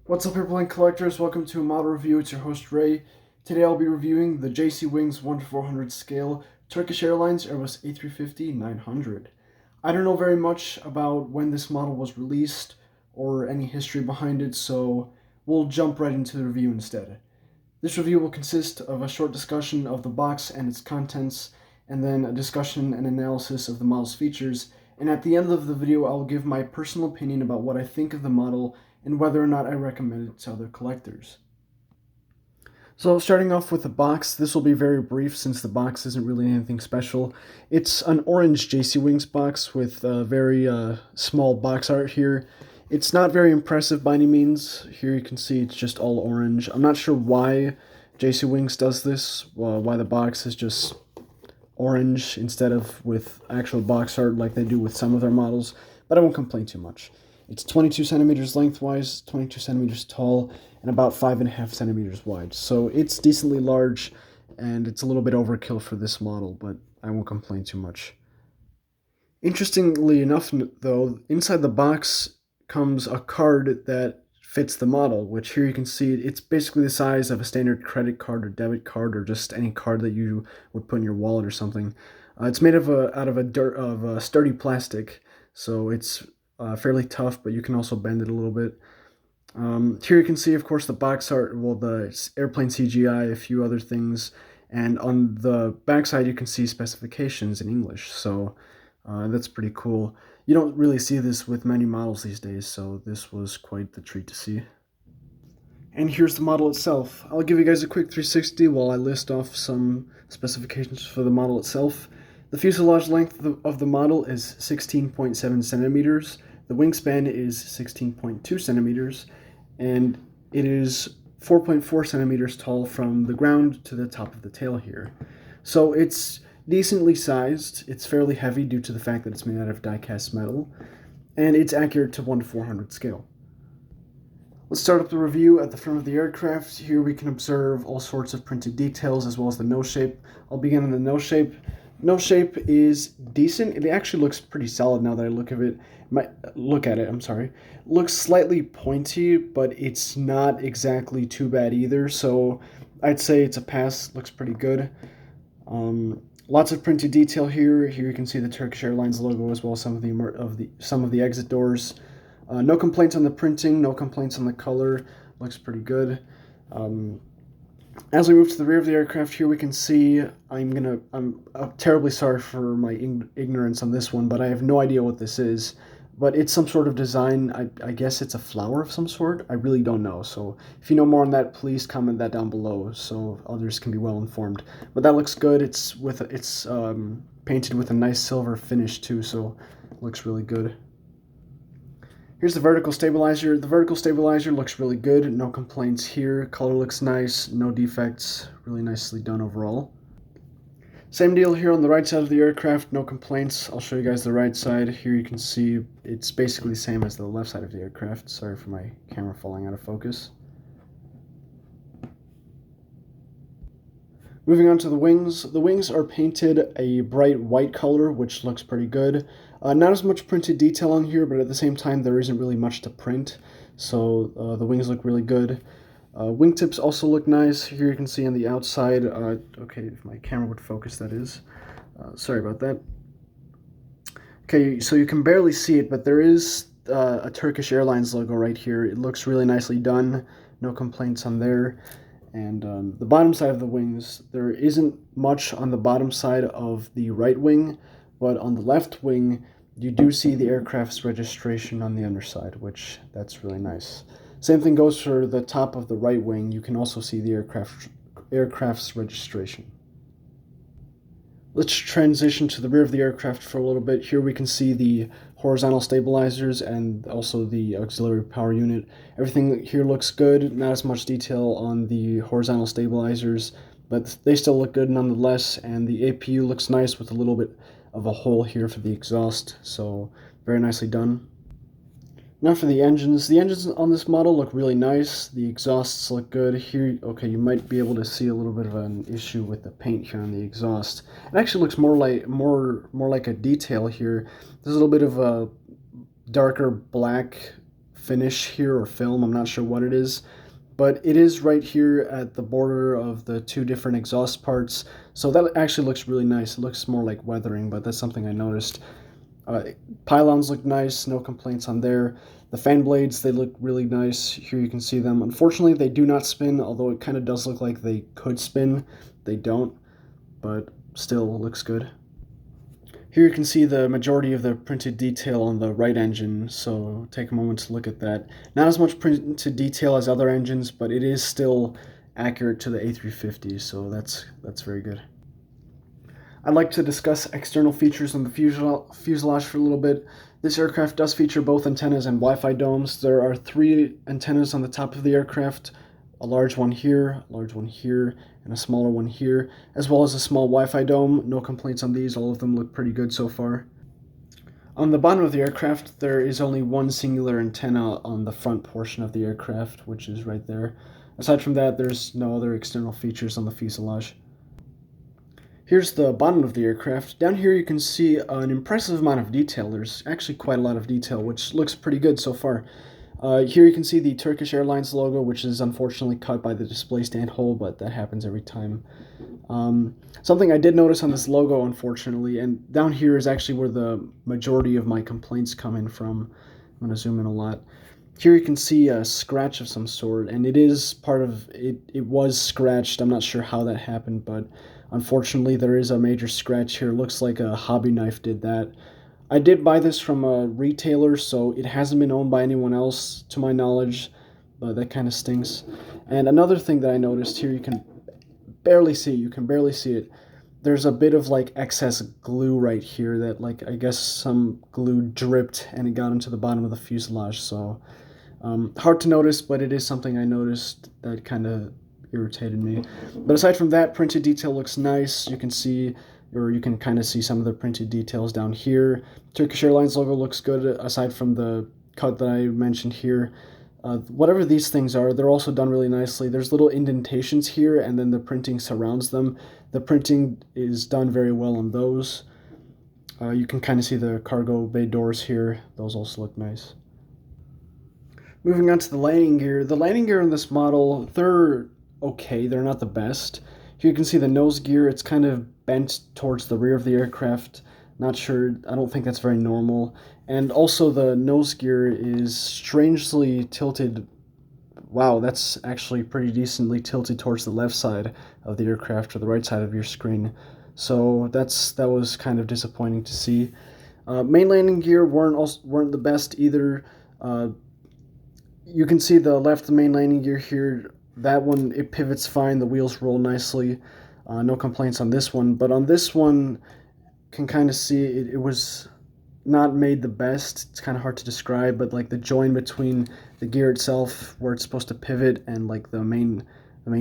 What's up, airplane collectors? Welcome to a model review. It's your host Ray. Today I'll be reviewing the JC Wings 1:400 scale Turkish Airlines Airbus A350-900. I don't know very much about when this model was released or any history behind it, so we'll jump right into the review instead. This review will consist of a short discussion of the box and its contents, and then a discussion and analysis of the model's features, and at the end of the video I'll give my personal opinion about what I think of the model and whether or not I recommend it to other collectors. So starting off with the box, this will be very brief since the box isn't really anything special. It's an orange JC Wings box with very small box art here. It's not very impressive by any means. Here you can see it's just all orange. I'm not sure why JC Wings does this, why the box is just orange instead of with actual box art like they do with some of their models, but I won't complain too much. It's 22 centimeters lengthwise, 22 centimeters tall, and about 5.5 centimeters wide. So it's decently large, and it's a little bit overkill for this model, but I won't complain too much. Interestingly enough, though, inside the box comes a card that fits the model, which here you can see it's basically the size of a standard credit card or debit card or just any card that you would put in your wallet or something. It's made out of a sturdy plastic, so it's fairly tough, but you can also bend it a little bit. Here you can see, of course, the box art, well, the airplane CGI, a few other things, and on the backside you can see specifications in English, so that's pretty cool. You don't really see this with many models these days, so this was quite the treat to see. And here's the model itself. I'll give you guys a quick 360 while I list off some specifications for the model itself. The fuselage length of the model is 16.7 centimeters. The wingspan is 16.2 centimeters, and it is 4.4 centimeters tall from the ground to the top of the tail here. So it's decently sized. It's fairly heavy due to the fact that it's made out of die-cast metal, and it's accurate to 1:400 scale. Let's start up the review at the front of the aircraft. Here we can observe all sorts of printed details as well as the nose shape. I'll begin in the nose shape. Nose shape is decent. It actually looks pretty solid now that I look at it. Looks slightly pointy, but it's not exactly too bad either. So I'd say it's a pass. Looks pretty good. Lots of printed detail here. Here you can see the Turkish Airlines logo as well as some of the exit doors. No complaints on the printing, no complaints on the color. Looks pretty good. As we move to the rear of the aircraft, here we can see, I'm terribly sorry for my ignorance on this one, but I have no idea what this is. But it's some sort of design. I guess it's a flower of some sort. I really don't know. So if you know more on that, please comment that down below so others can be well informed. But that looks good. It's painted with a nice silver finish too, so it looks really good. Here's the vertical stabilizer. The vertical stabilizer looks really good. No complaints here. Color looks nice. No defects. Really nicely done overall. Same deal here on the right side of the aircraft. No complaints. I'll show you guys the right side. Here you can see it's basically the same as the left side of the aircraft. Sorry for my camera falling out of focus. Moving on to the wings. The wings are painted a bright white color, which looks pretty good. Not as much printed detail on here, but at the same time there isn't really much to print, so the wings look really good. Wingtips also look nice. Here you can see on the outside, okay, if my camera would focus, that is. Sorry about that. Okay, so you can barely see it, but there is a Turkish Airlines logo right here. It looks really nicely done. No complaints on there. And the bottom side of the wings, there isn't much on the bottom side of the right wing, but on the left wing, you do see the aircraft's registration on the underside, which that's really nice. Same thing goes for the top of the right wing. You can also see the aircraft's registration. Let's transition to the rear of the aircraft for a little bit. Here we can see the horizontal stabilizers and also the auxiliary power unit. Everything here looks good. Not as much detail on the horizontal stabilizers, but they still look good nonetheless. And the APU looks nice with a little bit of a hole here for the exhaust, so very nicely done. Now for the engines. The engines on this model look really nice. The exhausts look good. Here, okay, you might be able to see a little bit of an issue with the paint here on the exhaust. It actually looks more like a detail here. There's a little bit of a darker black finish here, or film, I'm not sure what it is. But it is right here at the border of the two different exhaust parts, so that actually looks really nice. It looks more like weathering, but that's something I noticed. Pylons look nice, no complaints on there. The fan blades, they look really nice. Here you can see them. Unfortunately, they do not spin, although it kind of does look like they could spin. They don't, but still looks good. Here you can see the majority of the printed detail on the right engine, so take a moment to look at that. Not as much printed detail as other engines, but it is still accurate to the A350, so that's very good. I'd like to discuss external features on the fuselage for a little bit. This aircraft does feature both antennas and Wi-Fi domes. There are 3 antennas on the top of the aircraft, a large one here, and a smaller one here, as well as a small Wi-Fi dome. No complaints on these, all of them look pretty good so far. On the bottom of the aircraft, there is only one singular antenna on the front portion of the aircraft, which is right there. Aside from that, there's no other external features on the fuselage. Here's the bottom of the aircraft. Down here you can see an impressive amount of detail. There's actually quite a lot of detail, which looks pretty good so far. Here you can see the Turkish Airlines logo, which is unfortunately cut by the display stand hole, but that happens every time. Something I did notice on this logo, unfortunately, and down here is actually where the majority of my complaints come in from. I'm going to zoom in a lot. Here you can see a scratch of some sort, and it is part of it. It was scratched. I'm not sure how that happened, but unfortunately there is a major scratch here. Looks like a hobby knife did that. I did buy this from a retailer, so it hasn't been owned by anyone else to my knowledge, but that kind of stinks. And another thing that I noticed here, you can barely see it. There's a bit of like excess glue right here that, like, I guess some glue dripped and it got into the bottom of the fuselage, so hard to notice, but it is something I noticed that kind of irritated me. But aside from that, printed detail looks nice. You can see, or you can kind of see some of the printed details down here. Turkish Airlines logo looks good, aside from the cut that I mentioned here. Whatever these things are, they're also done really nicely. There's little indentations here, and then the printing surrounds them. The printing is done very well on those. You can kind of see the cargo bay doors here. Those also look nice. Moving on to the landing gear. The landing gear in this model, they're okay. They're not the best. Here you can see the nose gear. It's kind of bent towards the rear of the aircraft. Not sure. I don't think that's very normal. And also the nose gear is strangely tilted. Wow, that's actually pretty decently tilted towards the left side of the aircraft, or the right side of your screen. So that was kind of disappointing to see. Main landing gear weren't the best either. You can see the left main landing gear here. That one, it pivots fine. The wheels roll nicely. No complaints on this one. But on this one, can kind of see it was not made the best. It's kind of hard to describe, but like the join between the gear itself, where it's supposed to pivot, and like the main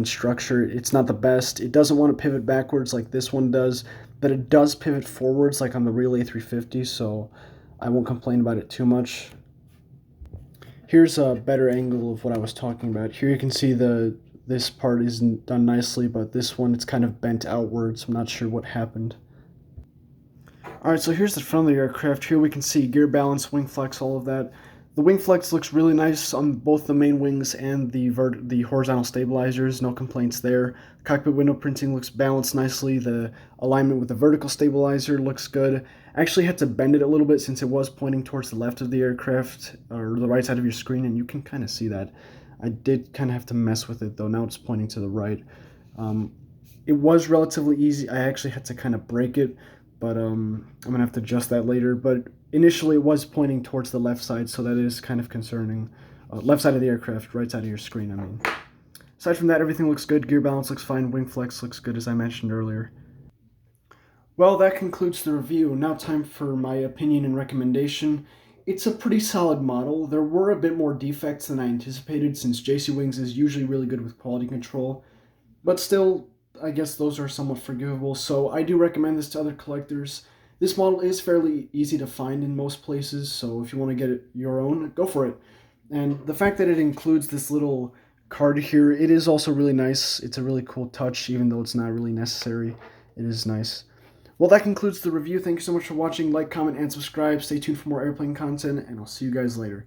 structure, it's not the best. It doesn't want to pivot backwards like this one does, but it does pivot forwards like on the real A350, so I won't complain about it too much. Here's a better angle of what I was talking about. Here you can see this part isn't done nicely, but this one, it's kind of bent outwards. I'm not sure what happened. Alright, so here's the front of the aircraft. Here we can see gear balance, wing flex, all of that. The wing flex looks really nice on both the main wings and the horizontal stabilizers. No complaints there. Cockpit window printing looks balanced nicely. The alignment with the vertical stabilizer looks good. I actually had to bend it a little bit since it was pointing towards the left of the aircraft, or the right side of your screen, and you can kind of see that. I did kind of have to mess with it, though. Now it's pointing to the right. It was relatively easy. I actually had to kind of break it, but I'm going to have to adjust that later. But initially it was pointing towards the left side, so that is kind of concerning. Left side of the aircraft, right side of your screen, I mean. Aside from that, everything looks good. Gear balance looks fine. Wing flex looks good, as I mentioned earlier. Well, that concludes the review. Now time for my opinion and recommendation. It's a pretty solid model. There were a bit more defects than I anticipated, since JC Wings is usually really good with quality control. But still, I guess those are somewhat forgivable, so I do recommend this to other collectors. This model is fairly easy to find in most places, so if you want to get your own, go for it. And the fact that it includes this little card here, it is also really nice. It's a really cool touch, even though it's not really necessary. It is nice. Well, that concludes the review. Thank you so much for watching. Like, comment, and subscribe. Stay tuned for more airplane content, and I'll see you guys later.